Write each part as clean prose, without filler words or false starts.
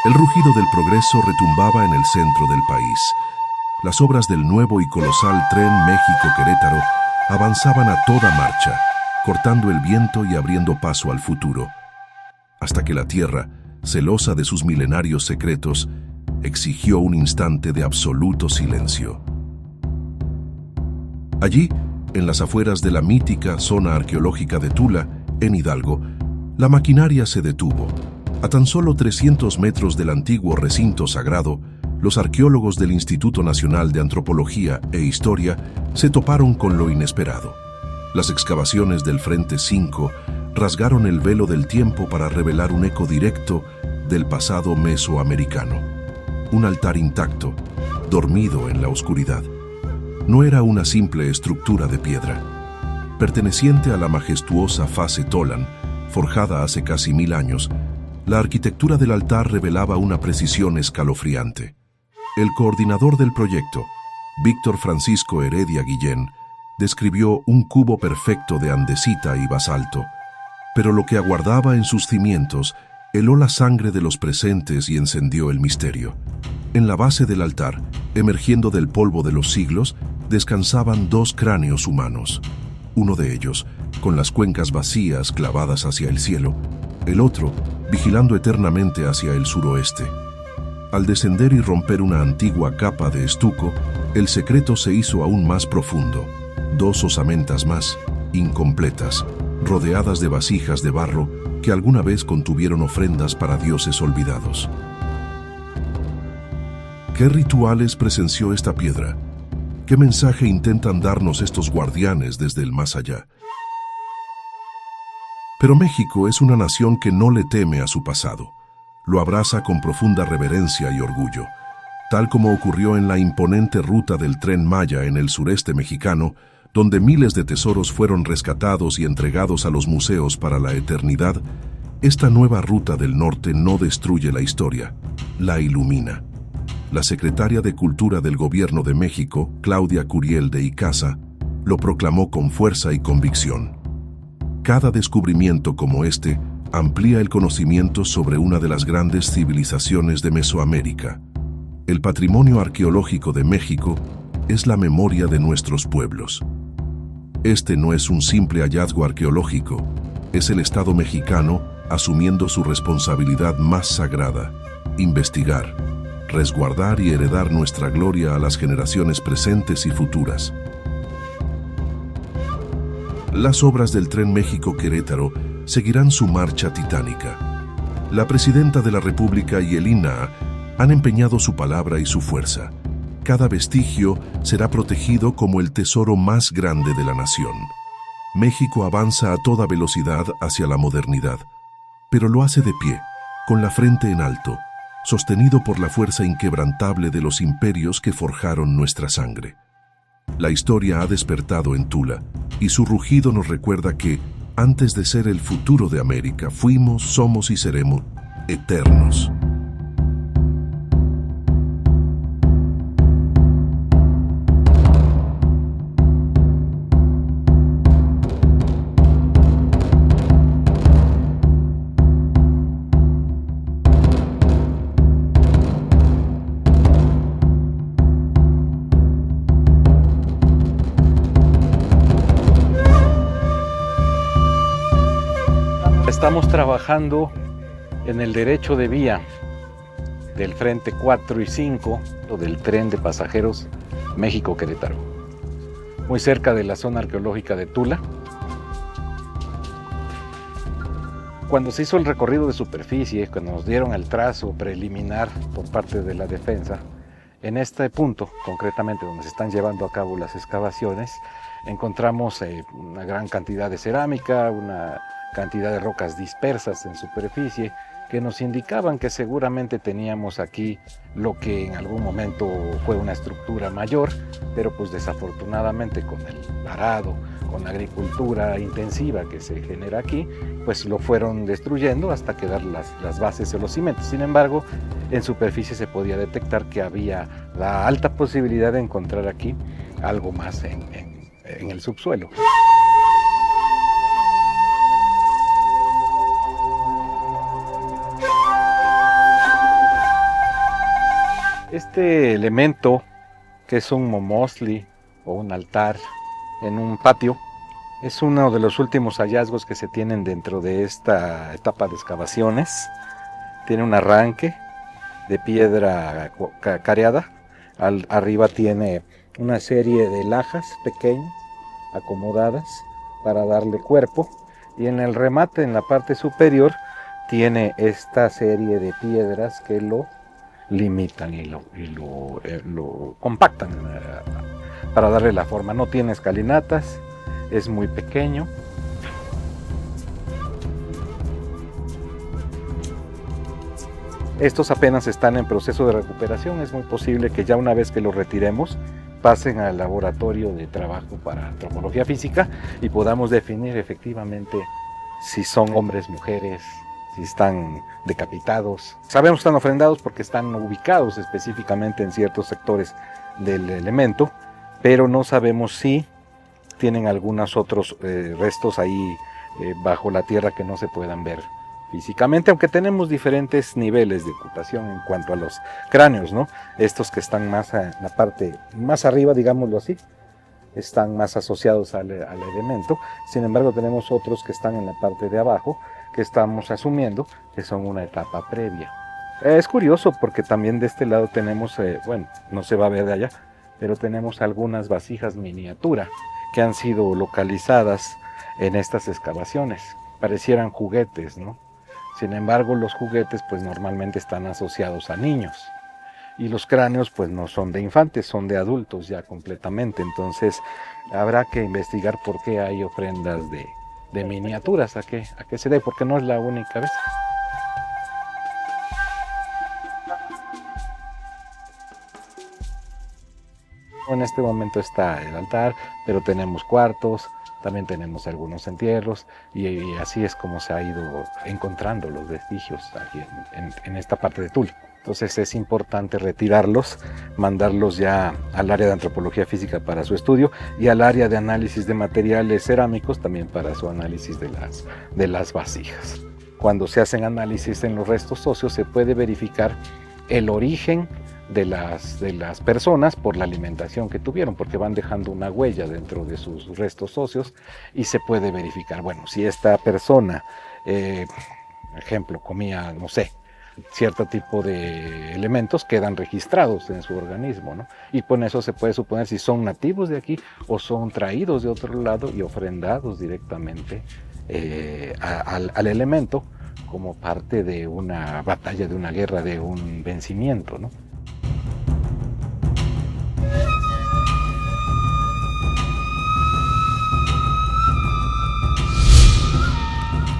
El rugido del progreso retumbaba en el centro del país. Las obras del nuevo y colosal tren México-Querétaro avanzaban a toda marcha, cortando el viento y abriendo paso al futuro, hasta que la tierra, celosa de sus milenarios secretos, exigió un instante de absoluto silencio. Allí, en las afueras de la mítica zona arqueológica de Tula, en Hidalgo, la maquinaria se detuvo. A tan solo 300 metros del antiguo recinto sagrado, los arqueólogos del Instituto Nacional de Antropología e Historia se toparon con lo inesperado. Las excavaciones del Frente 5 rasgaron el velo del tiempo para revelar un eco directo del pasado mesoamericano. Un altar intacto, dormido en la oscuridad. No era una simple estructura de piedra. Perteneciente a la majestuosa fase Tolan, forjada hace casi 1000 años, la arquitectura del altar revelaba una precisión escalofriante. El coordinador del proyecto, Víctor Francisco Heredia Guillén, describió un cubo perfecto de andesita y basalto, pero lo que aguardaba en sus cimientos heló la sangre de los presentes y encendió el misterio. En la base del altar, emergiendo del polvo de los siglos, descansaban 2 cráneos humanos. Uno de ellos, con las cuencas vacías clavadas hacia el cielo, el otro, vigilando eternamente hacia el suroeste. Al descender y romper una antigua capa de estuco, el secreto se hizo aún más profundo. 2 osamentas más, incompletas, rodeadas de vasijas de barro que alguna vez contuvieron ofrendas para dioses olvidados. ¿Qué rituales presenció esta piedra? ¿Qué mensaje intentan darnos estos guardianes desde el más allá? Pero México es una nación que no le teme a su pasado. Lo abraza con profunda reverencia y orgullo. Tal como ocurrió en la imponente ruta del Tren Maya en el sureste mexicano, donde miles de tesoros fueron rescatados y entregados a los museos para la eternidad, esta nueva ruta del norte no destruye la historia, la ilumina. La secretaria de Cultura del Gobierno de México, Claudia Curiel de Icaza, lo proclamó con fuerza y convicción. Cada descubrimiento como este amplía el conocimiento sobre una de las grandes civilizaciones de Mesoamérica. El patrimonio arqueológico de México es la memoria de nuestros pueblos. Este no es un simple hallazgo arqueológico, es el Estado mexicano asumiendo su responsabilidad más sagrada: investigar, resguardar y heredar nuestra gloria a las generaciones presentes y futuras. Las obras del Tren México-Querétaro seguirán su marcha titánica. La Presidenta de la República y el INAH han empeñado su palabra y su fuerza. Cada vestigio será protegido como el tesoro más grande de la nación. México avanza a toda velocidad hacia la modernidad, pero lo hace de pie, con la frente en alto, sostenido por la fuerza inquebrantable de los imperios que forjaron nuestra sangre. La historia ha despertado en Tula, y su rugido nos recuerda que, antes de ser el futuro de América, fuimos, somos y seremos eternos. Estamos trabajando en el derecho de vía del Frente 4 y 5 o del tren de pasajeros México-Querétaro, muy cerca de la zona arqueológica de Tula. Cuando se hizo el recorrido de superficie, cuando nos dieron el trazo preliminar por parte de la defensa, en este punto, concretamente donde se están llevando a cabo las excavaciones, encontramos una gran cantidad de cerámica, una cantidad de rocas dispersas en superficie que nos indicaban que seguramente teníamos aquí lo que en algún momento fue una estructura mayor, pero pues desafortunadamente con el arado, con la agricultura intensiva que se genera aquí, pues lo fueron destruyendo hasta quedar las bases o los cimientos. Sin embargo, en superficie se podía detectar que había la alta posibilidad de encontrar aquí algo más en el subsuelo. Este elemento, que es un momosli o un altar en un patio, es uno de los últimos hallazgos que se tienen dentro de esta etapa de excavaciones. Tiene un arranque de piedra careada. Arriba tiene una serie de lajas pequeñas acomodadas para darle cuerpo, y en el remate, en la parte superior, tiene esta serie de piedras que lo limitan y lo compactan para darle la forma. No tiene escalinatas, es muy pequeño. Estos apenas están en proceso de recuperación. Es muy posible que ya una vez que los retiremos pasen al laboratorio de trabajo para antropología física y podamos definir efectivamente si son hombres, mujeres, si están decapitados. Sabemos que están ofrendados porque están ubicados específicamente en ciertos sectores del elemento, pero no sabemos si tienen algunos otros restos ahí bajo la tierra que no se puedan ver físicamente, aunque tenemos diferentes niveles de ocultación en cuanto a los cráneos, ¿no? Estos que están más en la parte más arriba, digámoslo así, están más asociados al elemento. Sin embargo, tenemos otros que están en la parte de abajo, que estamos asumiendo que son una etapa previa. Es curioso porque también de este lado tenemos, bueno, no se va a ver de allá, pero tenemos algunas vasijas miniatura que han sido localizadas en estas excavaciones. Parecieran juguetes, ¿no? Sin embargo, los juguetes pues normalmente están asociados a niños, y los cráneos pues no son de infantes, son de adultos ya completamente. Entonces habrá que investigar por qué hay ofrendas de miniaturas, a qué se debe, porque no es la única vez. En este momento está el altar, pero tenemos cuartos, también tenemos algunos entierros, y así es como se ha ido encontrando los vestigios aquí en esta parte de Tula. Entonces es importante retirarlos, mandarlos ya al área de antropología física para su estudio y al área de análisis de materiales cerámicos también para su análisis de las vasijas. Cuando se hacen análisis en los restos óseos se puede verificar el origen de las personas por la alimentación que tuvieron, porque van dejando una huella dentro de sus restos óseos y se puede verificar, bueno, si esta persona, ejemplo, comía, no sé, cierto tipo de elementos, quedan registrados en su organismo, ¿no? Y con eso se puede suponer si son nativos de aquí o son traídos de otro lado y ofrendados directamente al elemento como parte de una batalla, de una guerra, de un vencimiento, ¿no?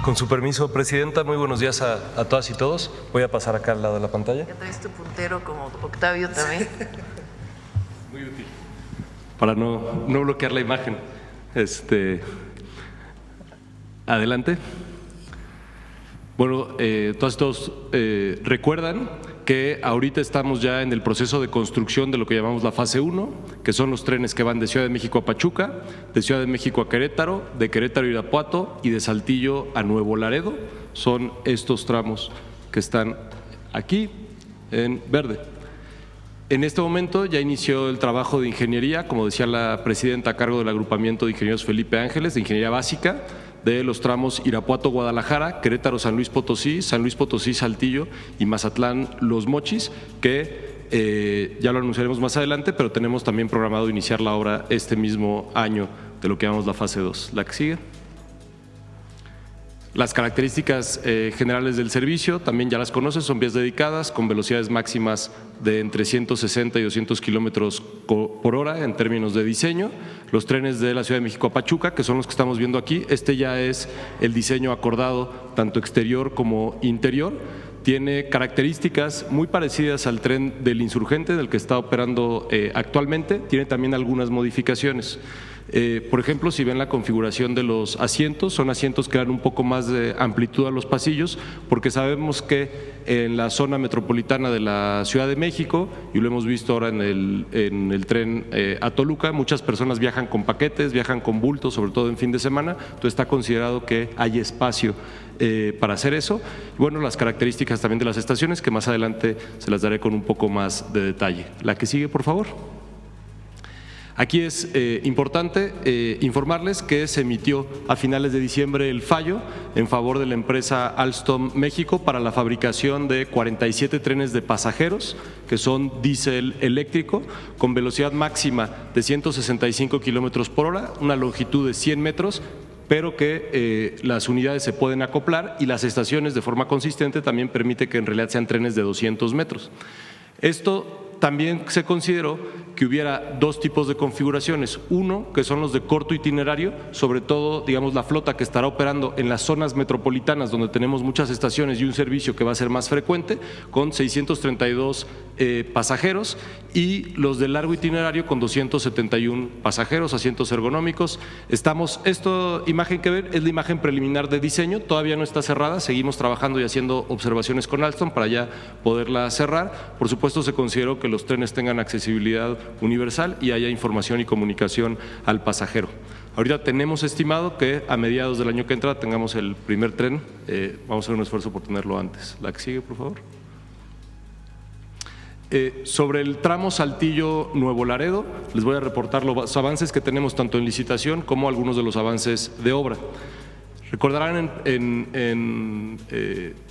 Con su permiso, Presidenta, muy buenos días a todas y todos. Voy a pasar acá al lado de la pantalla. Ya traes tu puntero como Octavio también. Muy útil. Para no bloquear la imagen. Adelante. Bueno, todas y todos recuerdan que ahorita estamos ya en el proceso de construcción de lo que llamamos la fase 1, que son los trenes que van de Ciudad de México a Pachuca, de Ciudad de México a Querétaro, de Querétaro a Irapuato y de Saltillo a Nuevo Laredo. Son estos tramos que están aquí en verde. En este momento ya inició el trabajo de ingeniería, como decía la presidenta, a cargo del agrupamiento de ingenieros Felipe Ángeles, de ingeniería básica, de los tramos Irapuato-Guadalajara, Querétaro-San Luis Potosí-Saltillo y Mazatlán-Los Mochis, que ya lo anunciaremos más adelante, pero tenemos también programado iniciar la obra este mismo año de lo que llamamos la fase 2. La que sigue. Las características generales del servicio también ya las conoces, son vías dedicadas con velocidades máximas de entre 160 y 200 kilómetros por hora en términos de diseño. Los trenes de la Ciudad de México a Pachuca, que son los que estamos viendo aquí, este ya es el diseño acordado tanto exterior como interior. Tiene características muy parecidas al tren del Insurgente, del que está operando actualmente. Tiene también algunas modificaciones. Por ejemplo, si ven la configuración de los asientos, son asientos que dan un poco más de amplitud a los pasillos, porque sabemos que en la zona metropolitana de la Ciudad de México, y lo hemos visto ahora en el tren a Toluca, muchas personas viajan con paquetes, viajan con bultos, sobre todo en fin de semana, entonces está considerado que hay espacio para hacer eso. Bueno, las características también de las estaciones, que más adelante se las daré con un poco más de detalle. La que sigue, por favor. Aquí es importante informarles que se emitió a finales de diciembre el fallo en favor de la empresa Alstom México para la fabricación de 47 trenes de pasajeros que son diésel eléctrico con velocidad máxima de 165 kilómetros por hora, una longitud de 100 metros, pero que las unidades se pueden acoplar y las estaciones de forma consistente también permite que en realidad sean trenes de 200 metros. Esto también se consideró que hubiera dos tipos de configuraciones. Uno, que son los de corto itinerario, sobre todo, digamos, la flota que estará operando en las zonas metropolitanas donde tenemos muchas estaciones y un servicio que va a ser más frecuente, con 632 pasajeros, y los de largo itinerario con 271 pasajeros, asientos ergonómicos. Esta imagen que ven es la imagen preliminar de diseño, todavía no está cerrada, seguimos trabajando y haciendo observaciones con Alstom para ya poderla cerrar. Por supuesto, se consideró que los trenes tengan accesibilidad universal y haya información y comunicación al pasajero. Ahorita tenemos estimado que a mediados del año que entra tengamos el primer tren, vamos a hacer un esfuerzo por tenerlo antes. La que sigue, por favor. Sobre el tramo Saltillo-Nuevo Laredo, les voy a reportar los avances que tenemos tanto en licitación como algunos de los avances de obra. Recordarán en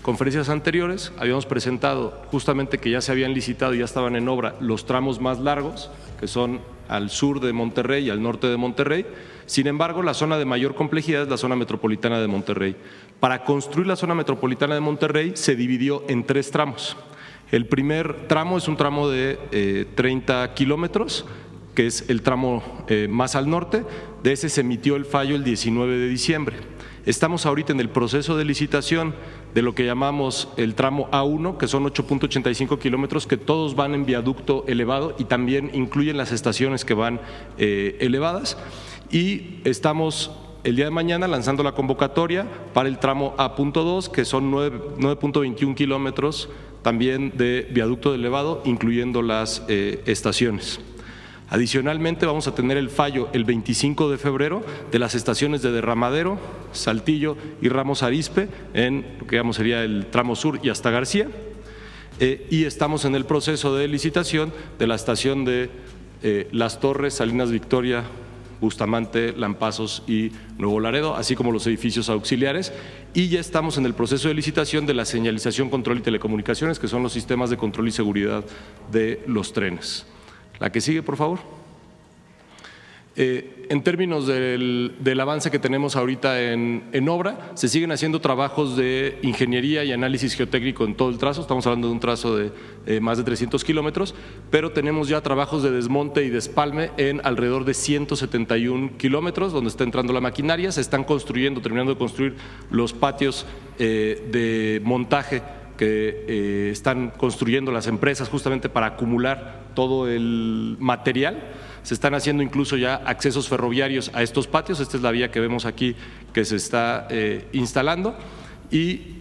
conferencias anteriores, habíamos presentado justamente que ya se habían licitado y ya estaban en obra los tramos más largos, que son al sur de Monterrey y al norte de Monterrey. Sin embargo, la zona de mayor complejidad es la zona metropolitana de Monterrey. Para construir la zona metropolitana de Monterrey se dividió en 3 tramos. El primer tramo es un tramo de 30 kilómetros, que es el tramo más al norte. De ese se emitió el fallo el 19 de diciembre. Estamos ahorita en el proceso de licitación de lo que llamamos el tramo A1, que son 8.85 kilómetros, que todos van en viaducto elevado y también incluyen las estaciones que van elevadas. Y estamos el día de mañana lanzando la convocatoria para el tramo A.2, que son 9.21 kilómetros también de viaducto elevado, incluyendo las estaciones. Adicionalmente, vamos a tener el fallo el 25 de febrero de las estaciones de Derramadero, Saltillo y Ramos Arizpe en lo que digamos sería el tramo sur y hasta García. Y estamos en el proceso de licitación de la estación de Las Torres, Salinas Victoria, Bustamante, Lampazos y Nuevo Laredo, así como los edificios auxiliares. Y ya estamos en el proceso de licitación de la señalización, control y telecomunicaciones, que son los sistemas de control y seguridad de los trenes. La que sigue, por favor. En términos del avance que tenemos ahorita en obra, se siguen haciendo trabajos de ingeniería y análisis geotécnico en todo el trazo. Estamos hablando de un trazo de más de 300 kilómetros, pero tenemos ya trabajos de desmonte y despalme en alrededor de 171 kilómetros, donde está entrando la maquinaria. Se están terminando de construir los patios de montaje que están construyendo las empresas justamente para acumular todo el material. Se están haciendo incluso ya accesos ferroviarios a estos patios. Esta es la vía que vemos aquí que se está instalando y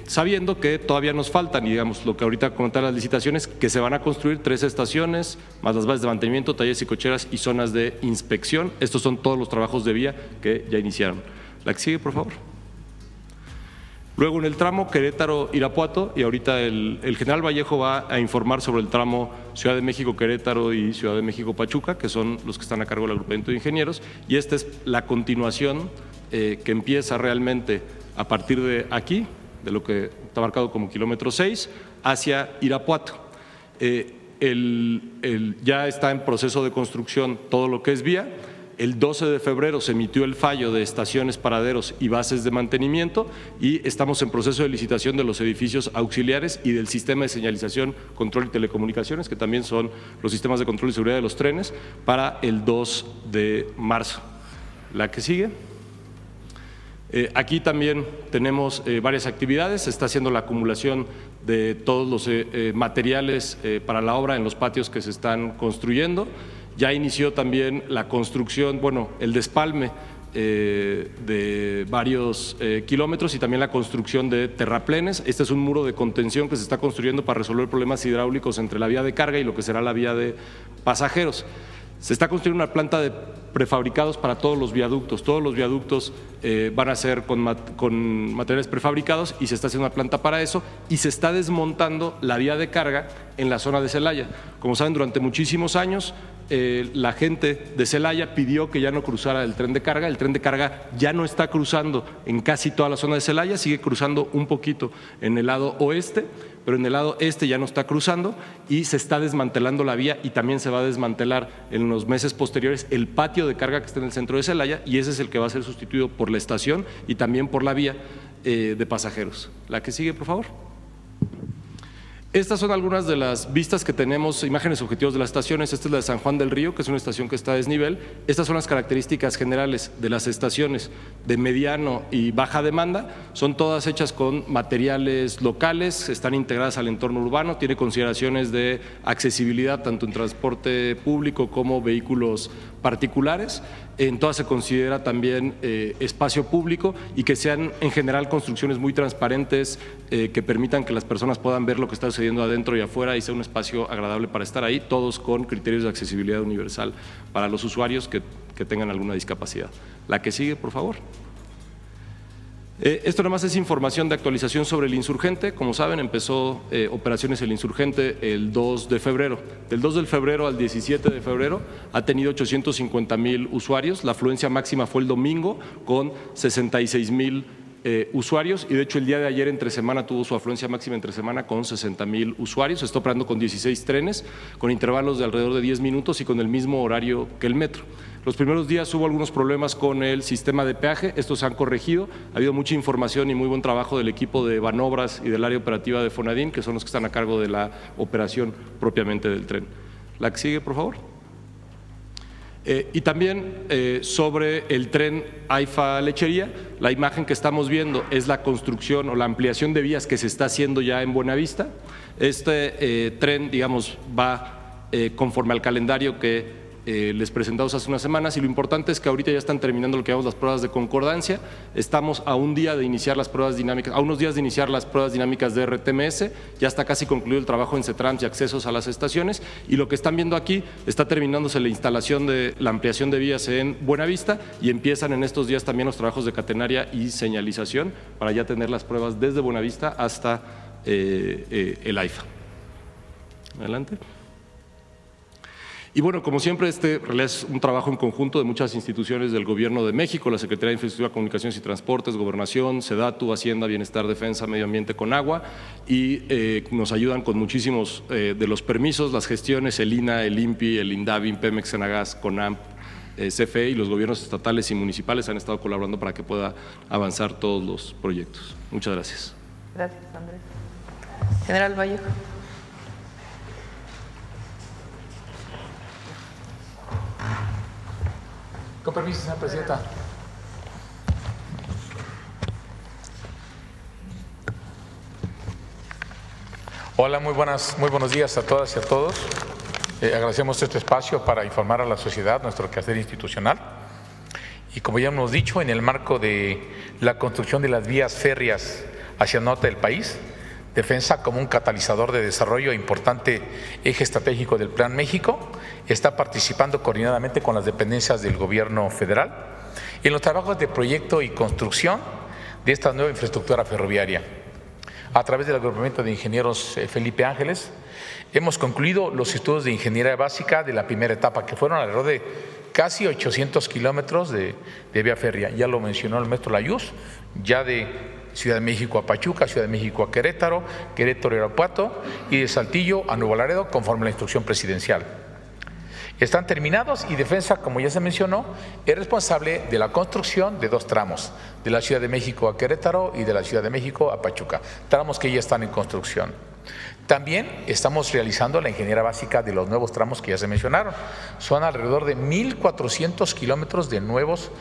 sabiendo que todavía nos faltan, y digamos lo que ahorita comentan las licitaciones, que se van a construir 3 estaciones, más las bases de mantenimiento, talleres y cocheras y zonas de inspección. Estos son todos los trabajos de vía que ya iniciaron. La que sigue, por favor. Luego en el tramo Querétaro-Irapuato, y ahorita el general Vallejo va a informar sobre el tramo Ciudad de México-Querétaro y Ciudad de México-Pachuca, que son los que están a cargo del agrupamiento de ingenieros, y esta es la continuación que empieza realmente a partir de aquí, de lo que está marcado como kilómetro 6, hacia Irapuato. Ya está en proceso de construcción todo lo que es vía. El 12 de febrero se emitió el fallo de estaciones, paraderos y bases de mantenimiento y estamos en proceso de licitación de los edificios auxiliares y del sistema de señalización, control y telecomunicaciones, que también son los sistemas de control y seguridad de los trenes, para el 2 de marzo. La que sigue. Aquí también tenemos varias actividades. Se está haciendo la acumulación de todos los materiales para la obra en los patios que se están construyendo. Ya inició también la construcción, el despalme de varios kilómetros y también la construcción de terraplenes. Este es un muro de contención que se está construyendo para resolver problemas hidráulicos entre la vía de carga y lo que será la vía de pasajeros. Se está construyendo una planta de prefabricados para todos los viaductos. Todos los viaductos van a ser con materiales prefabricados y se está haciendo una planta para eso y se está desmontando la vía de carga en la zona de Celaya. Como saben, durante muchísimos años la gente de Celaya pidió que ya no cruzara el tren de carga. El tren de carga ya no está cruzando en casi toda la zona de Celaya, sigue cruzando un poquito en el lado oeste, pero en el lado este ya no está cruzando y se está desmantelando la vía y también se va a desmantelar en los meses posteriores el patio de carga que está en el centro de Celaya y ese es el que va a ser sustituido por la estación y también por la vía de pasajeros. La que sigue, por favor. Estas son algunas de las vistas que tenemos, imágenes objetivos de las estaciones. Esta es la de San Juan del Río, que es una estación que está a desnivel. Estas son las características generales de las estaciones de mediano y baja demanda. Son todas hechas con materiales locales, están integradas al entorno urbano, tiene consideraciones de accesibilidad tanto en transporte público como vehículos particulares. En todas se considera también espacio público y que sean en general construcciones muy transparentes que permitan que las personas puedan ver lo que está sucediendo adentro y afuera y sea un espacio agradable para estar ahí, todos con criterios de accesibilidad universal para los usuarios que tengan alguna discapacidad. La que sigue, por favor. Esto nada más es información de actualización sobre el Insurgente. Como saben, empezó operaciones el Insurgente el 2 de febrero. Del 2 de febrero al 17 de febrero ha tenido 850,000 usuarios. La afluencia máxima fue el domingo con 66,000 usuarios y de hecho el día de ayer entre semana tuvo su afluencia máxima entre semana con 60,000 usuarios. Está operando con 16 trenes, con intervalos de alrededor de 10 minutos y con el mismo horario que el metro. Los primeros días hubo algunos problemas con el sistema de peaje, estos se han corregido, ha habido mucha información y muy buen trabajo del equipo de Banobras y del área operativa de Fonadín, que son los que están a cargo de la operación propiamente del tren. La que sigue, por favor. Y también sobre el tren AIFA-Lechería, la imagen que estamos viendo es la construcción o la ampliación de vías que se está haciendo ya en Buenavista. Este tren, digamos, va conforme al calendario que les presentamos hace unas semanas y lo importante es que ahorita ya están terminando lo que llamamos las pruebas de concordancia. Estamos a un día de iniciar las pruebas dinámicas, a unos días de iniciar las pruebas dinámicas de RTMS, ya está casi concluido el trabajo en CETRANS y accesos a las estaciones y lo que están viendo aquí está terminándose la instalación de la ampliación de vías en Buenavista y empiezan en estos días también los trabajos de catenaria y señalización para ya tener las pruebas desde Buenavista hasta el AIFA. Adelante. Y bueno, como siempre, este es un trabajo en conjunto de muchas instituciones del Gobierno de México, la Secretaría de Infraestructura, Comunicaciones y Transportes, Gobernación, SEDATU, Hacienda, Bienestar, Defensa, Medio Ambiente, Conagua, y nos ayudan con muchísimos de los permisos, las gestiones, el INA, el INPI, el INDAVI, Pemex, Senagas, CONAMP, CFE y los gobiernos estatales y municipales han estado colaborando para que pueda avanzar todos los proyectos. Muchas gracias. Gracias, Andrés. General Vallejo. Con permiso, señora presidenta. Hola, muy buenos días a todas y a todos. Agradecemos este espacio para informar a la sociedad nuestro quehacer institucional. Y como ya hemos dicho, en el marco de la construcción de las vías férreas hacia el norte del país, Defensa, como un catalizador de desarrollo e importante eje estratégico del Plan México, está participando coordinadamente con las dependencias del Gobierno federal en los trabajos de proyecto y construcción de esta nueva infraestructura ferroviaria. A través del agrupamiento de ingenieros Felipe Ángeles, hemos concluido los estudios de ingeniería básica de la primera etapa, que fueron alrededor de casi 800 kilómetros de vía férrea. Ya lo mencionó el maestro Layuz, ya de Ciudad de México a Pachuca, Ciudad de México a Querétaro, Querétaro a Irapuato y de Saltillo a Nuevo Laredo, conforme a la instrucción presidencial. Están terminados y Defensa, como ya se mencionó, es responsable de la construcción de 2 tramos, de la Ciudad de México a Querétaro y de la Ciudad de México a Pachuca, tramos que ya están en construcción. También estamos realizando la ingeniería básica de los nuevos tramos que ya se mencionaron. Son alrededor de 1,400 kilómetros de nuevas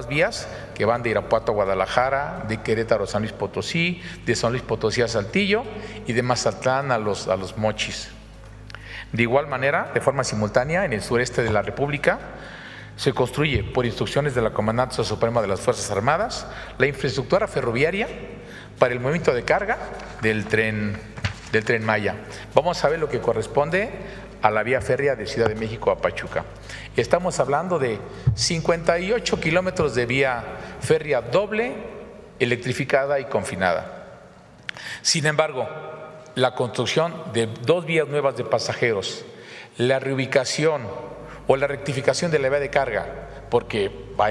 vías que van de Irapuato a Guadalajara, de Querétaro a San Luis Potosí, de San Luis Potosí a Saltillo y de Mazatlán a los Mochis. De igual manera, de forma simultánea, en el sureste de la República, se construye, por instrucciones de la Comandancia Suprema de las Fuerzas Armadas, la infraestructura ferroviaria para el movimiento de carga del tren Maya. Vamos a ver lo que corresponde a la vía férrea de Ciudad de México a Pachuca. Estamos hablando de 58 kilómetros de vía férrea doble, electrificada y confinada. Sin embargo, la construcción de 2 vías nuevas de pasajeros, la reubicación o la rectificación de la vía de carga, porque va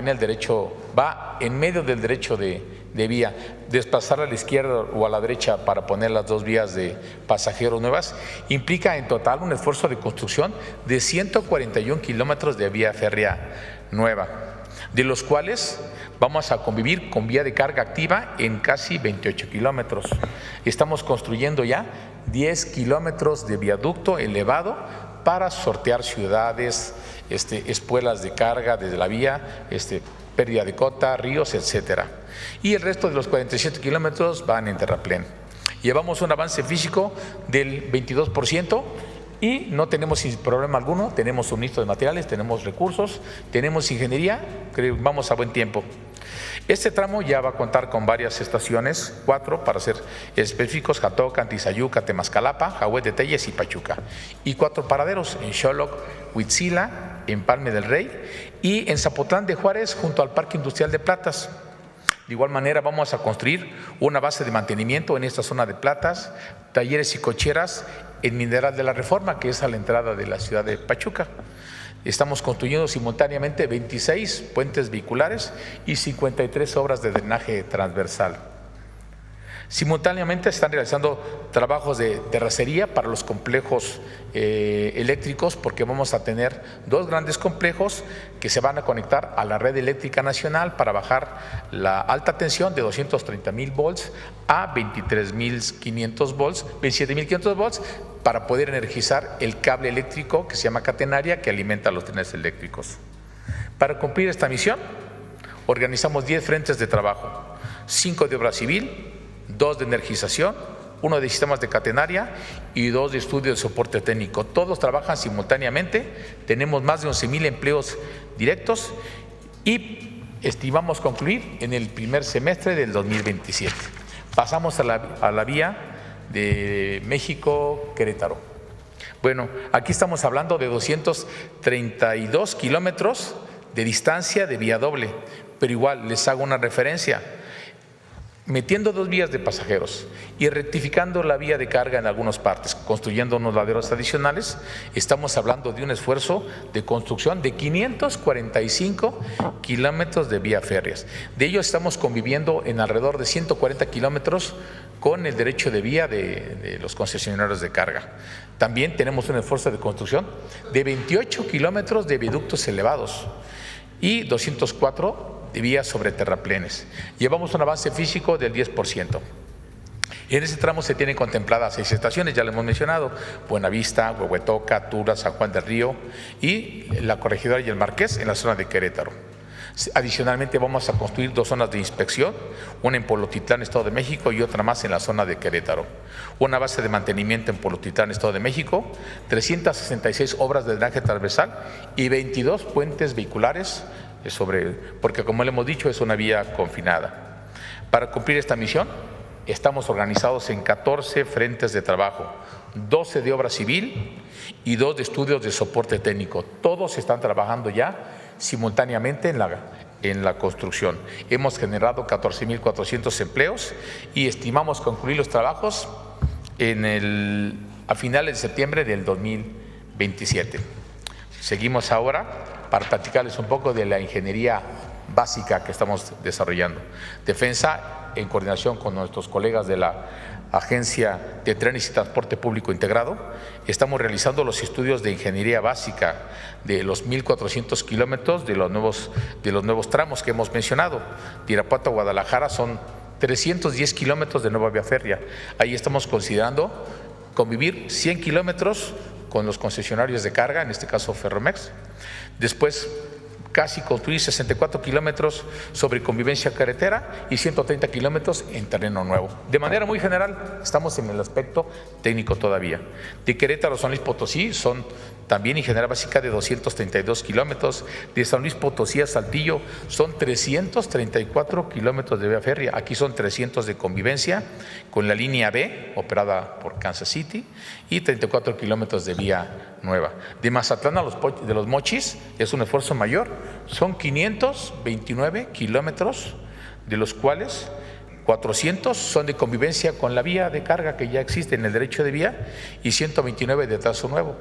en medio del derecho de vía, desplazar a la izquierda o a la derecha para poner las 2 vías de pasajeros nuevas, implica en total un esfuerzo de construcción de 141 kilómetros de vía férrea nueva, de los cuales vamos a convivir con vía de carga activa en casi 28 kilómetros. Estamos construyendo ya 10 kilómetros de viaducto elevado para sortear ciudades, espuelas de carga desde la vía, pérdida de cota, ríos, etcétera. Y el resto de los 47 kilómetros van en terraplén. Llevamos un avance físico del 22%. Y no tenemos problema alguno, tenemos suministro de materiales, tenemos recursos, tenemos ingeniería, creo que vamos a buen tiempo. Este tramo ya va a contar con varias estaciones, 4 para ser específicos: Jatoca, Tizayuca, Temascalapa, Jahuet de Telles y Pachuca. Y 4 paraderos en Xoloc, Huitzila, en Palme del Rey y en Zapotlán de Juárez junto al Parque Industrial de Platas. De igual manera vamos a construir una base de mantenimiento en esta zona de Platas, talleres y cocheras en Mineral de la Reforma, que es a la entrada de la ciudad de Pachuca. Estamos construyendo simultáneamente 26 puentes vehiculares y 53 obras de drenaje transversal. Simultáneamente se están realizando trabajos de terracería para los complejos eléctricos, porque vamos a tener 2 grandes complejos que se van a conectar a la red eléctrica nacional para bajar la alta tensión de 230,000 volts a 23,500 volts, 27,500 volts, para poder energizar el cable eléctrico que se llama catenaria, que alimenta los trenes eléctricos. Para cumplir esta misión, organizamos 10 frentes de trabajo: 5 de obra civil, 2 de energización, 1 de sistemas de catenaria y 2 de estudio de soporte técnico. Todos trabajan simultáneamente, tenemos más de 11,000 empleos directos y estimamos concluir en el primer semestre del 2027. Pasamos a la vía de México-Querétaro. Bueno, aquí estamos hablando de 232 kilómetros de distancia de vía doble, pero igual les hago una referencia. Metiendo 2 vías de pasajeros y rectificando la vía de carga en algunas partes, construyendo unos laderos adicionales, estamos hablando de un esfuerzo de construcción de 545 kilómetros de vía férreas. De ellos estamos conviviendo en alrededor de 140 kilómetros con el derecho de vía de los concesionarios de carga. También tenemos un esfuerzo de construcción de 28 kilómetros de viaductos elevados y 204 de vías sobre terraplenes. Llevamos un avance físico del 10%. En ese tramo se tienen contempladas 6 estaciones, ya lo hemos mencionado: Buenavista, Huehuetoca, Tura, San Juan del Río y la Corregidora y el Marqués en la zona de Querétaro. Adicionalmente vamos a construir 2 zonas de inspección, una en Polotitlán, Estado de México, y otra más en la zona de Querétaro. Una base de mantenimiento en Polotitlán, Estado de México, 366 obras de drenaje transversal y 22 puentes vehiculares porque, como le hemos dicho, es una vía confinada. Para cumplir esta misión estamos organizados en 14 frentes de trabajo, 12 de obra civil y 2 de estudios de soporte técnico. Todos están trabajando ya simultáneamente en la construcción. Hemos generado 14,400 empleos y estimamos concluir los trabajos a finales de septiembre del 2027. Seguimos ahora para platicarles un poco de la ingeniería básica que estamos desarrollando. Defensa, en coordinación con nuestros colegas de la Agencia de Trenes y Transporte Público Integrado, estamos realizando los estudios de ingeniería básica de los 1,400 kilómetros de los nuevos tramos que hemos mencionado. De Irapuato a Guadalajara son 310 kilómetros de nueva vía férrea. Ahí estamos considerando convivir 100 kilómetros con los concesionarios de carga, en este caso Ferromex. Después, casi construir 64 kilómetros sobre convivencia carretera y 130 kilómetros en terreno nuevo. De manera muy general, estamos en el aspecto técnico todavía. De Querétaro a San Luis Potosí son también ingeniería básica de 232 kilómetros. De San Luis Potosí a Saltillo son 334 kilómetros de vía férrea. Aquí son 300 de convivencia con la línea B, operada por Kansas City, y 34 kilómetros de vía nueva. De Mazatlán a Los Mochis es un esfuerzo mayor, son 529 kilómetros, de los cuales 400 son de convivencia con la vía de carga que ya existe en el derecho de vía y 129 de trazo nuevo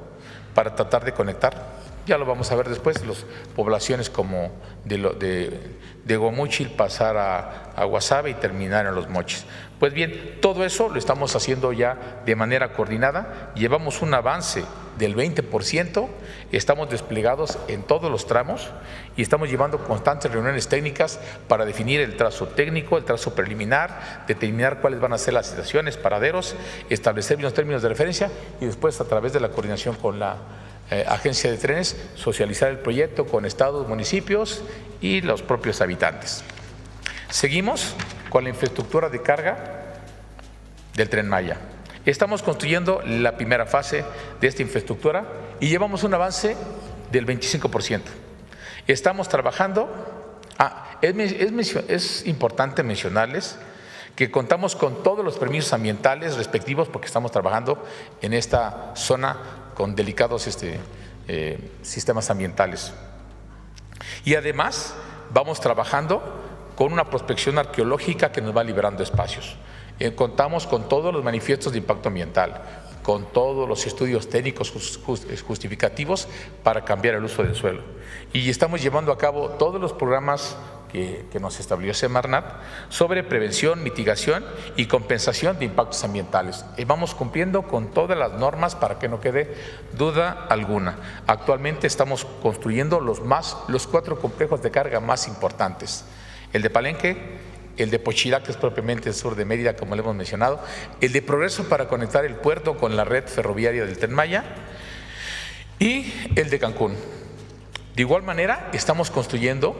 para tratar de conectar. Ya lo vamos a ver después, las poblaciones como de Guamúchil pasar a Guasave y terminar en Los Mochis. Pues bien, todo eso lo estamos haciendo ya de manera coordinada, llevamos un avance del 20%, estamos desplegados en todos los tramos y estamos llevando constantes reuniones técnicas para definir el trazo técnico, el trazo preliminar, determinar cuáles van a ser las estaciones, paraderos, establecer los términos de referencia y después a través de la coordinación con la agencia de trenes, socializar el proyecto con estados, municipios y los propios habitantes. Seguimos con la infraestructura de carga del Tren Maya. Estamos construyendo la primera fase de esta infraestructura y llevamos un avance del 25%. Estamos trabajando, es importante mencionarles que contamos con todos los permisos ambientales respectivos porque estamos trabajando en esta zona con delicados sistemas ambientales. Y además vamos trabajando con una prospección arqueológica que nos va liberando espacios. Contamos con todos los manifiestos de impacto ambiental, con todos los estudios técnicos justificativos para cambiar el uso del suelo. Y estamos llevando a cabo todos los programas que nos estableció Semarnat sobre prevención, mitigación y compensación de impactos ambientales. Y vamos cumpliendo con todas las normas para que no quede duda alguna. Actualmente estamos construyendo los 4 complejos de carga más importantes. El de Palenque, el de Pochilá, que es propiamente el sur de Mérida, como le hemos mencionado, el de Progreso para conectar el puerto con la red ferroviaria del Tren Maya y el de Cancún. De igual manera, estamos construyendo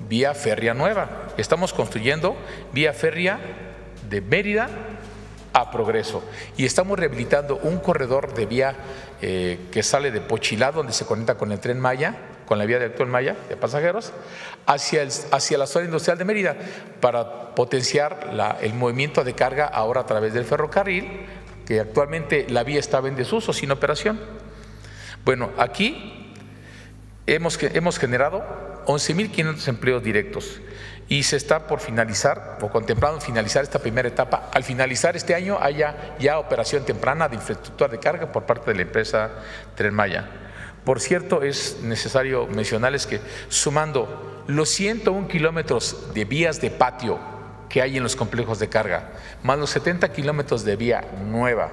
vía férrea nueva. Estamos construyendo vía férrea de Mérida a Progreso y estamos rehabilitando un corredor de vía que sale de Pochilá, donde se conecta con el Tren Maya, con la vía del Tren Maya de pasajeros, hacia la zona industrial de Mérida para potenciar el movimiento de carga ahora a través del ferrocarril, que actualmente la vía estaba en desuso, sin operación. Bueno, aquí hemos generado 11.500 empleos directos y se está por finalizar o contemplando finalizar esta primera etapa. Al finalizar este año haya ya operación temprana de infraestructura de carga por parte de la empresa Tren Maya. Por cierto, es necesario mencionarles que sumando los 101 kilómetros de vías de patio que hay en los complejos de carga, más los 70 kilómetros de vía nueva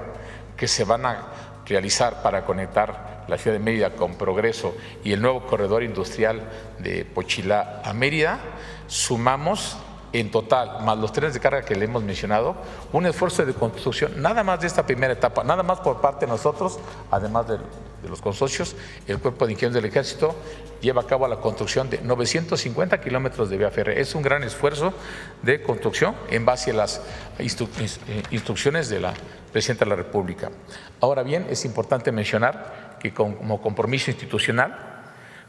que se van a realizar para conectar la ciudad de Mérida con Progreso y el nuevo corredor industrial de Pochilá a Mérida, sumamos en total, más los trenes de carga que le hemos mencionado, un esfuerzo de construcción, nada más de esta primera etapa, nada más por parte de nosotros, además de los consorcios, el Cuerpo de Ingenieros del Ejército lleva a cabo la construcción de 950 kilómetros de vía férrea. Es un gran esfuerzo de construcción en base a las instrucciones de la Presidenta de la República. Ahora bien, es importante mencionar que como compromiso institucional,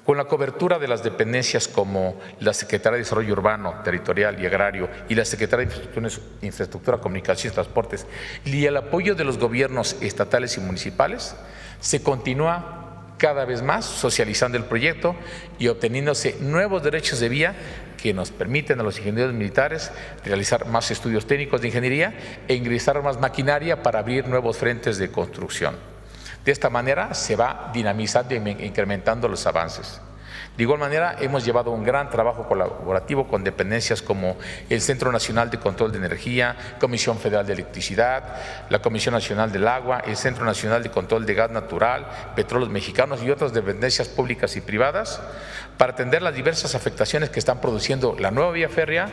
con la cobertura de las dependencias como la Secretaría de Desarrollo Urbano, Territorial y Agrario y la Secretaría de Infraestructura, Comunicaciones y Transportes y el apoyo de los gobiernos estatales y municipales, se continúa cada vez más socializando el proyecto y obteniéndose nuevos derechos de vía que nos permiten a los ingenieros militares realizar más estudios técnicos de ingeniería e ingresar más maquinaria para abrir nuevos frentes de construcción. De esta manera se va dinamizando e incrementando los avances. De igual manera, hemos llevado un gran trabajo colaborativo con dependencias como el Centro Nacional de Control de Energía, Comisión Federal de Electricidad, la Comisión Nacional del Agua, el Centro Nacional de Control de Gas Natural, Petróleos Mexicanos y otras dependencias públicas y privadas para atender las diversas afectaciones que están produciendo la nueva vía férrea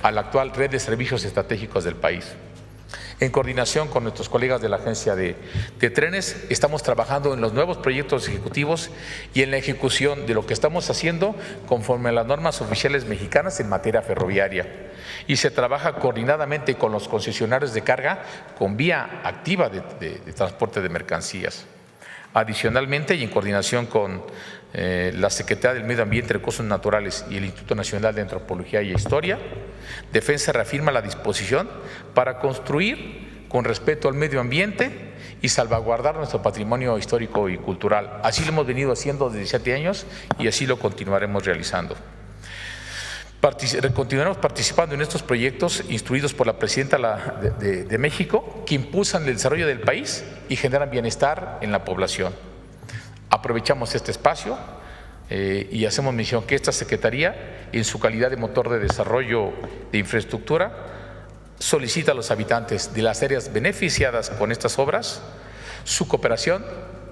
a la actual red de servicios estratégicos del país. En coordinación con nuestros colegas de la Agencia de Trenes, estamos trabajando en los nuevos proyectos ejecutivos y en la ejecución de lo que estamos haciendo conforme a las normas oficiales mexicanas en materia ferroviaria. Y se trabaja coordinadamente con los concesionarios de carga con vía activa de transporte de mercancías. Adicionalmente, y en coordinación con la Secretaría del Medio Ambiente, Recursos Naturales y el Instituto Nacional de Antropología y Historia, Defensa reafirma la disposición para construir con respeto al medio ambiente y salvaguardar nuestro patrimonio histórico y cultural. Así lo hemos venido haciendo desde 17 años y así lo continuaremos realizando. Continuaremos participando en estos proyectos instruidos por la Presidenta de México, que impulsan el desarrollo del país y generan bienestar en la población. Aprovechamos este espacio y hacemos mención que esta Secretaría, en su calidad de motor de desarrollo de infraestructura, solicita a los habitantes de las áreas beneficiadas con estas obras su cooperación,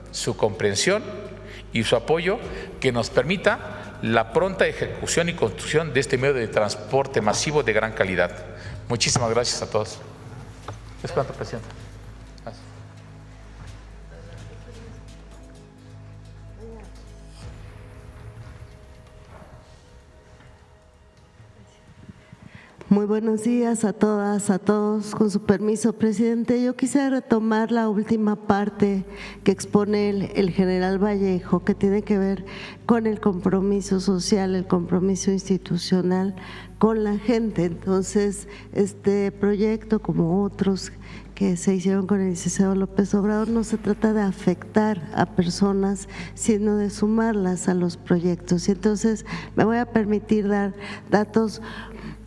su comprensión y su apoyo, que nos permita la pronta ejecución y construcción de este medio de transporte masivo de gran calidad. Muchísimas gracias a todos. ¿Es cuánto, presidente? Gracias. Muy buenos días a todas, a todos. Con su permiso, presidente, yo quisiera retomar la última parte que expone el general Vallejo, que tiene que ver con el compromiso social, el compromiso institucional con la gente. Entonces, este proyecto, como otros que se hicieron con el licenciado López Obrador, no se trata de afectar a personas, sino de sumarlas a los proyectos. Y entonces me voy a permitir dar datos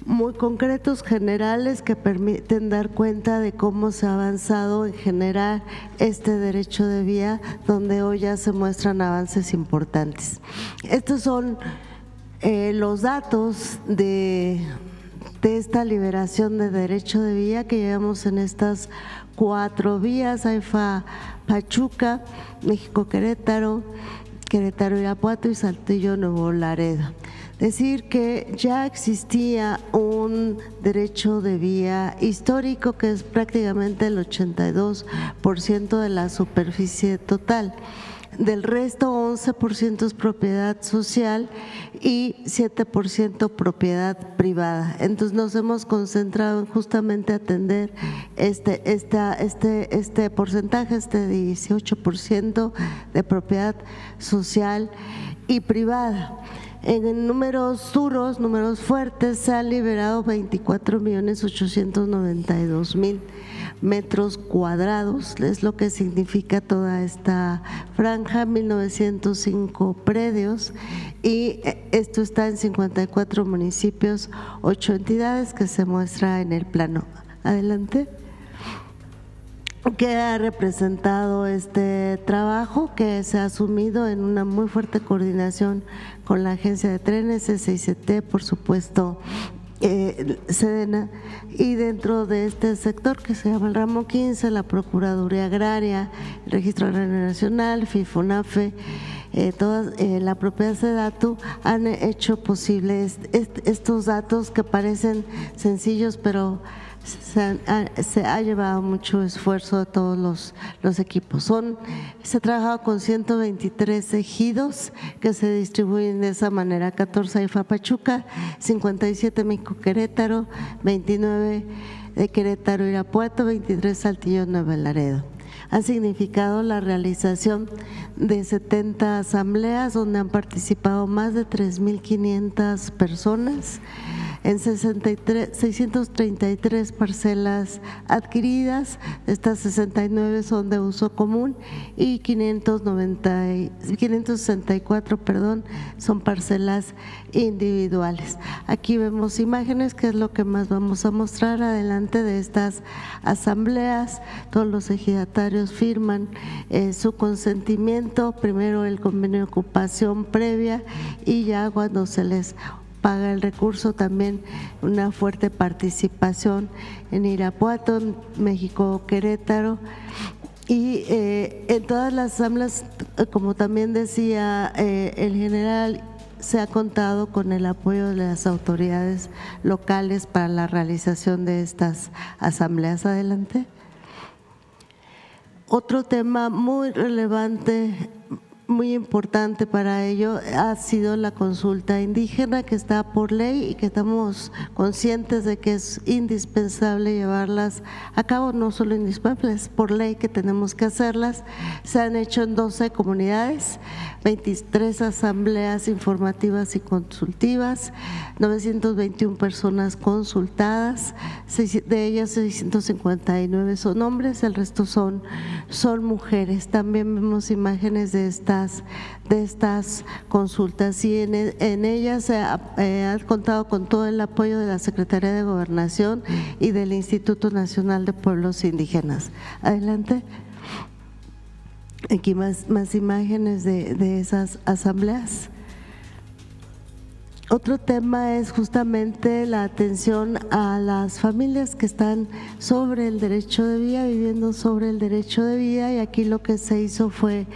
muy concretos, generales, que permiten dar cuenta de cómo se ha avanzado en generar este derecho de vía, donde hoy ya se muestran avances importantes. Estos son los datos de esta liberación de derecho de vía que llevamos en estas 4 vías: AIFA Pachuca, México-Querétaro, Querétaro-Irapuato y Saltillo-Nuevo Laredo. Decir que ya existía un derecho de vía histórico, que es prácticamente el 82% de la superficie total. Del resto, 11% es propiedad social y 7% propiedad privada. Entonces nos hemos concentrado en justamente atender este porcentaje, este 18% de propiedad social y privada. En números duros, números fuertes, se han liberado 24.892.000 metros cuadrados, es lo que significa toda esta franja, 1.905 predios, y esto está en 54 municipios, 8 entidades, que se muestra en el plano. Adelante. ¿Qué ha representado este trabajo? Que se ha asumido en una muy fuerte coordinación con la Agencia de Trenes, SICT, por supuesto, Sedena, y dentro de este sector que se llama el ramo 15, la Procuraduría Agraria, el Registro Agrario Nacional, FIFONAFE, la propia SEDATU han hecho posible estos datos que parecen sencillos, pero se ha llevado mucho esfuerzo de todos los equipos. Se ha trabajado con 123 ejidos que se distribuyen de esa manera: 14 AIFA Pachuca, 57 México Querétaro, 29 de Querétaro Irapuato, 23 Saltillo Nuevo Laredo. Ha significado la realización de 70 asambleas donde han participado más de 3.500 personas, en 633 parcelas adquiridas. Estas 69 son de uso común y 564 son parcelas individuales. Aquí vemos imágenes, que es lo que más vamos a mostrar adelante de estas asambleas. Todos los ejidatarios firman su consentimiento, primero el convenio de ocupación previa, y ya cuando se les paga el recurso, también una fuerte participación en Irapuato, en México Querétaro, y en todas las asambleas, como también decía el general, se ha contado con el apoyo de las autoridades locales para la realización de estas asambleas. Adelante. Otro tema muy relevante muy importante para ello ha sido la consulta indígena, que está por ley y que estamos conscientes de que es indispensable llevarlas a cabo, no solo indispensable, es por ley que tenemos que hacerlas. Se han hecho en 12 comunidades, 23 asambleas informativas y consultivas, 921 personas consultadas, de ellas 659 son hombres, el resto son mujeres. También vemos imágenes de estas consultas y en ellas se ha contado con todo el apoyo de la Secretaría de Gobernación y del Instituto Nacional de Pueblos Indígenas. Adelante. Aquí más imágenes de esas asambleas. Otro tema es justamente la atención a las familias que están sobre el derecho de vía, viviendo sobre el derecho de vía, y aquí lo que se hizo fue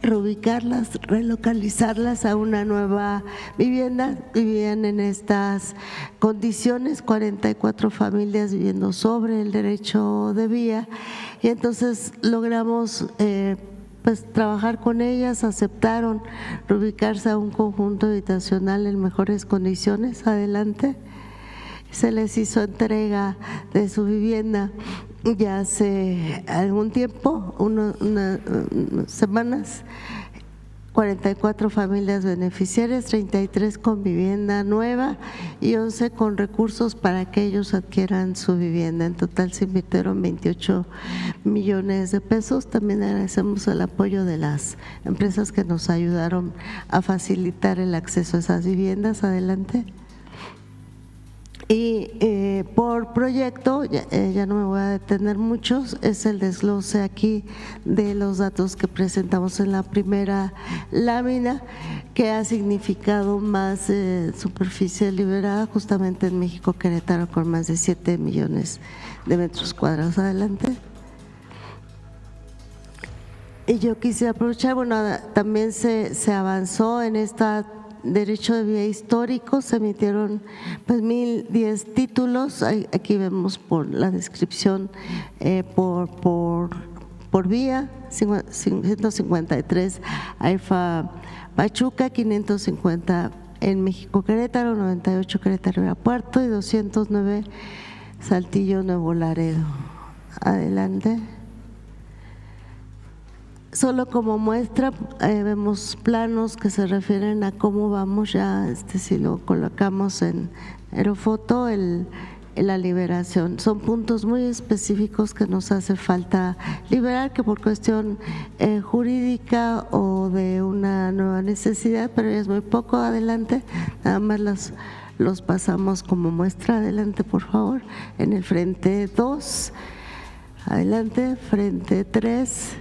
reubicarlas, relocalizarlas a una nueva vivienda. Vivían en estas condiciones 44 familias viviendo sobre el derecho de vía, y entonces logramos pues trabajar con ellas, aceptaron reubicarse a un conjunto habitacional en mejores condiciones. Adelante. Se les hizo entrega de su vivienda ya hace algún tiempo, unas semanas. 44 familias beneficiarias, 33 con vivienda nueva y 11 con recursos para que ellos adquieran su vivienda. En total se invirtieron 28 millones de pesos. También agradecemos el apoyo de las empresas que nos ayudaron a facilitar el acceso a esas viviendas. Adelante. Y por proyecto, ya no me voy a detener mucho, es el desglose aquí de los datos que presentamos en la primera lámina, que ha significado más superficie liberada justamente en México Querétaro, con más de 7 millones de metros cuadrados. Adelante. Y yo quisiera aprovechar, bueno, también se avanzó en esta derecho de vía histórico, se emitieron pues 1010 títulos. Aquí vemos por la descripción por vía, 153 AIFA Pachuca, 550 en México Querétaro, 98 Querétaro Aeropuerto y 209 Saltillo Nuevo Laredo. Adelante. Solo como muestra vemos planos que se refieren a cómo vamos ya, si lo colocamos en aerofoto, la liberación. Son puntos muy específicos que nos hace falta liberar, que por cuestión jurídica o de una nueva necesidad, pero es muy poco. Adelante, nada más los pasamos como muestra. Adelante, por favor, en el frente 2, adelante, frente 3.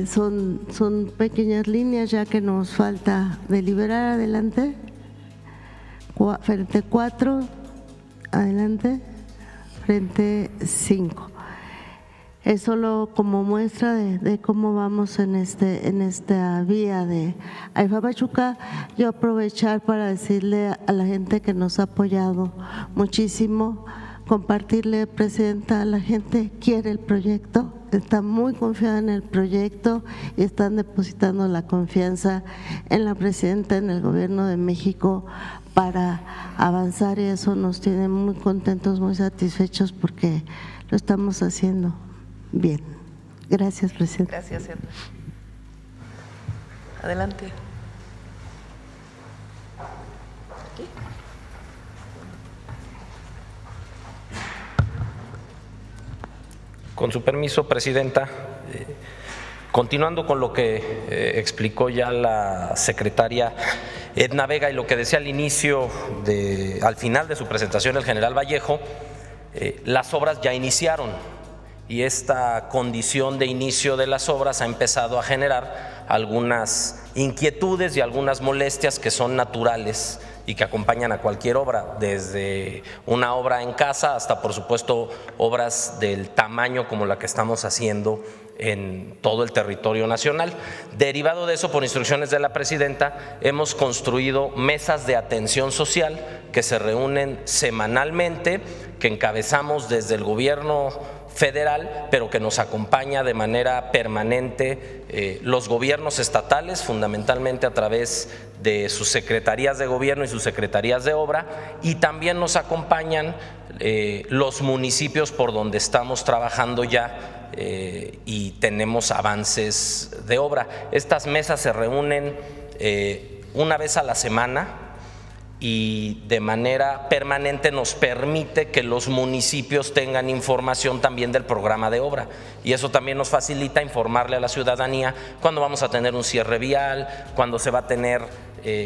Son pequeñas líneas ya que nos falta deliberar. Adelante. Frente 4, adelante. Frente 5. Es solo como muestra de cómo vamos en esta vía de AIFA Pachuca. Yo aprovechar para decirle a la gente que nos ha apoyado muchísimo, compartirle, Presidenta, la gente quiere el proyecto, está muy confiada en el proyecto y están depositando la confianza en la Presidenta, en el Gobierno de México para avanzar, y eso nos tiene muy contentos, muy satisfechos porque lo estamos haciendo bien. Gracias, Presidenta. Gracias, Edna. Adelante. Con su permiso, Presidenta, continuando con lo que explicó ya la secretaria Edna Vega y lo que decía al inicio, al final de su presentación el general Vallejo, las obras ya iniciaron y esta condición de inicio de las obras ha empezado a generar algunas inquietudes y algunas molestias que son naturales y que acompañan a cualquier obra, desde una obra en casa hasta, por supuesto, obras del tamaño como la que estamos haciendo en todo el territorio nacional. Derivado de eso, por instrucciones de la Presidenta, hemos construido mesas de atención social que se reúnen semanalmente, que encabezamos desde el Gobierno federal, pero que nos acompaña de manera permanente los gobiernos estatales, fundamentalmente a través de sus secretarías de gobierno y sus secretarías de obra, y también nos acompañan los municipios por donde estamos trabajando ya y tenemos avances de obra. Estas mesas se reúnen una vez a la semana y de manera permanente nos permite que los municipios tengan información también del programa de obra, y eso también nos facilita informarle a la ciudadanía cuando vamos a tener un cierre vial, cuando se va a tener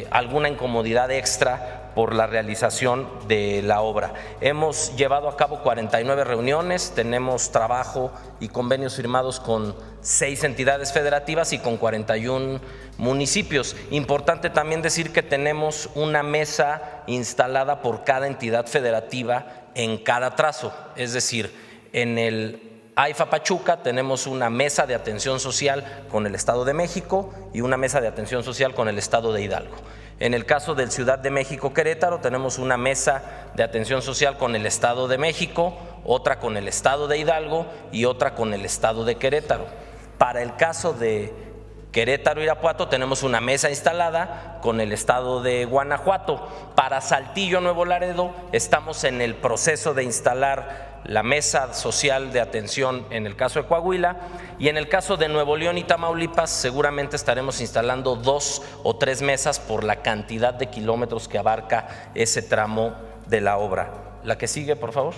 alguna incomodidad extra por la realización de la obra. Hemos llevado a cabo 49 reuniones, tenemos trabajo y convenios firmados con 6 entidades federativas y con 41 municipios. Importante también decir que tenemos una mesa instalada por cada entidad federativa en cada trazo, es decir, en el AIFA Pachuca tenemos una mesa de atención social con el Estado de México y una mesa de atención social con el Estado de Hidalgo. En el caso del Ciudad de México Querétaro tenemos una mesa de atención social con el Estado de México, otra con el Estado de Hidalgo y otra con el Estado de Querétaro. Para el caso de Querétaro Irapuato tenemos una mesa instalada con el Estado de Guanajuato. Para Saltillo Nuevo Laredo estamos en el proceso de instalar la mesa social de atención en el caso de Coahuila, y en el caso de Nuevo León y Tamaulipas seguramente estaremos instalando 2 o 3 mesas por la cantidad de kilómetros que abarca ese tramo de la obra. La que sigue, por favor.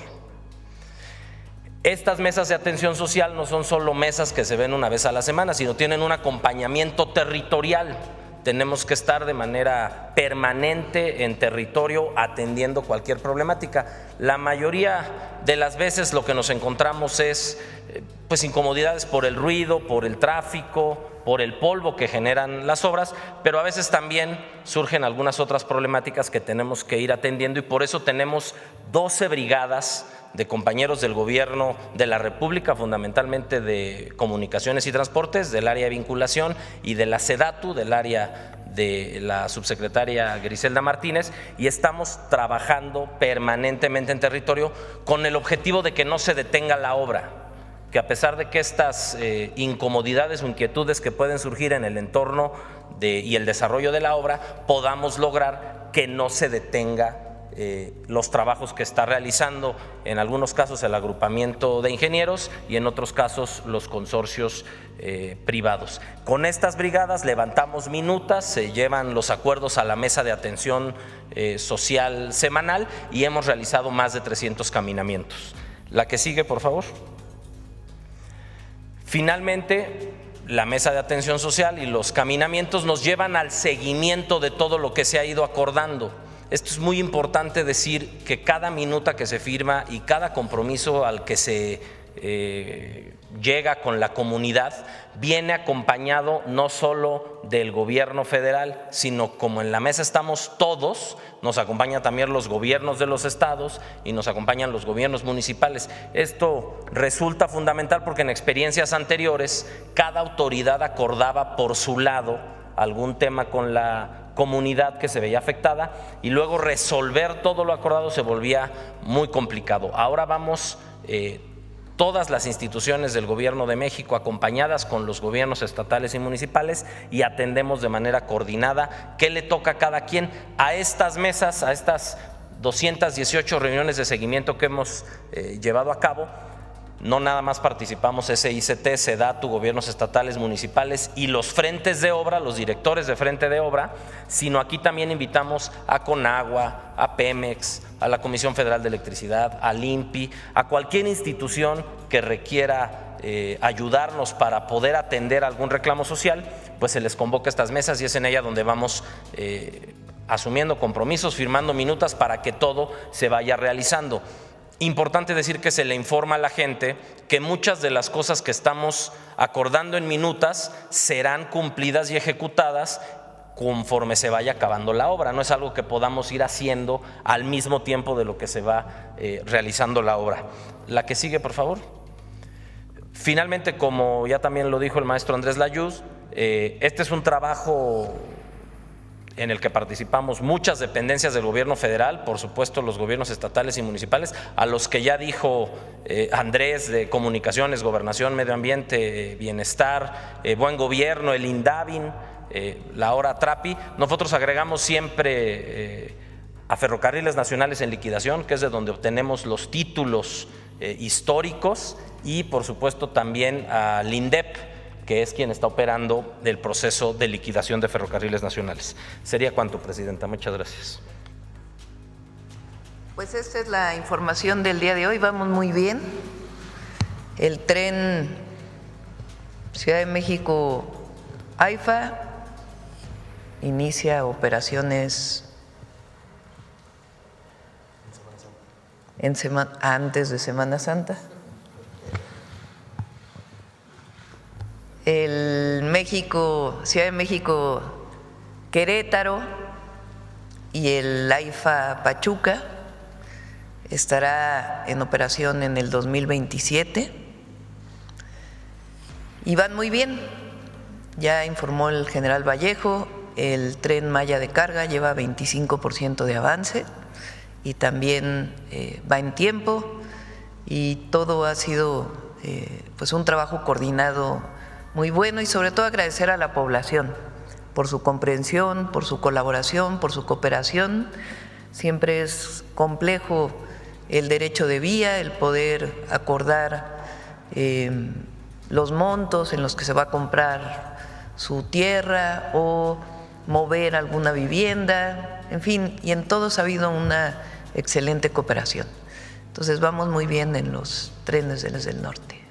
Estas mesas de atención social no son solo mesas que se ven una vez a la semana, sino tienen un acompañamiento territorial. Tenemos que estar de manera permanente en territorio atendiendo cualquier problemática. La mayoría de las veces lo que nos encontramos es pues incomodidades por el ruido, por el tráfico, por el polvo que generan las obras, pero a veces también surgen algunas otras problemáticas que tenemos que ir atendiendo, y por eso tenemos 12 brigadas de compañeros del gobierno de la República, fundamentalmente de comunicaciones y transportes, del área de vinculación, y de la SEDATU, del área de la subsecretaria Griselda Martínez, y estamos trabajando permanentemente en territorio con el objetivo de que no se detenga la obra, que a pesar de que estas incomodidades o inquietudes que pueden surgir en el entorno y el desarrollo de la obra, podamos lograr que no se detenga los trabajos que está realizando, en algunos casos el agrupamiento de ingenieros y en otros casos los consorcios privados. Con estas brigadas levantamos minutas, se llevan los acuerdos a la mesa de atención social semanal y hemos realizado más de 300 caminamientos. La que sigue, por favor. Finalmente, la mesa de atención social y los caminamientos nos llevan al seguimiento de todo lo que se ha ido acordando. Esto es muy importante decir, que cada minuta que se firma y cada compromiso al que se llega con la comunidad viene acompañado no solo del gobierno federal, sino como en la mesa estamos todos, nos acompañan también los gobiernos de los estados y nos acompañan los gobiernos municipales. Esto resulta fundamental porque en experiencias anteriores cada autoridad acordaba por su lado algún tema con la comunidad que se veía afectada y luego resolver todo lo acordado se volvía muy complicado. Ahora vamos todas las instituciones del Gobierno de México acompañadas con los gobiernos estatales y municipales y atendemos de manera coordinada qué le toca a cada quien. A estas mesas, a estas 218 reuniones de seguimiento que hemos llevado a cabo, no nada más participamos SICT, SEDATU, gobiernos estatales, municipales y los frentes de obra, los directores de frente de obra, sino aquí también invitamos a Conagua, a Pemex, a la Comisión Federal de Electricidad, al INPI, a cualquier institución que requiera ayudarnos para poder atender algún reclamo social, pues se les convoca a estas mesas y es en ella donde vamos asumiendo compromisos, firmando minutas para que todo se vaya realizando. Importante decir que se le informa a la gente que muchas de las cosas que estamos acordando en minutas serán cumplidas y ejecutadas conforme se vaya acabando la obra. No es algo que podamos ir haciendo al mismo tiempo de lo que se va realizando la obra. La que sigue, por favor. Finalmente, como ya también lo dijo el maestro Andrés Layuz, este es un trabajo en el que participamos muchas dependencias del gobierno federal, por supuesto los gobiernos estatales y municipales, a los que ya dijo Andrés, de Comunicaciones, Gobernación, Medio Ambiente, Bienestar, Buen Gobierno, el INDAVIN, la ahora TRAPI. Nosotros agregamos siempre a Ferrocarriles Nacionales en Liquidación, que es de donde obtenemos los títulos históricos, y por supuesto también al INDEP, que es quien está operando el proceso de liquidación de Ferrocarriles Nacionales. Sería cuanto, Presidenta. Muchas gracias. Pues esta es la información del día de hoy. Vamos muy bien. El tren Ciudad de México-AIFA inicia operaciones antes de Semana Santa. El Ciudad de México Querétaro y el AIFA Pachuca estará en operación en el 2027 y van muy bien. Ya informó el general Vallejo, el Tren Maya de carga lleva 25% de avance y también va en tiempo, y todo ha sido pues un trabajo coordinado muy bueno, y sobre todo agradecer a la población por su comprensión, por su colaboración, por su cooperación. Siempre es complejo el derecho de vía, el poder acordar los montos en los que se va a comprar su tierra o mover alguna vivienda, en fin, y en todos ha habido una excelente cooperación. Entonces vamos muy bien en los trenes del norte.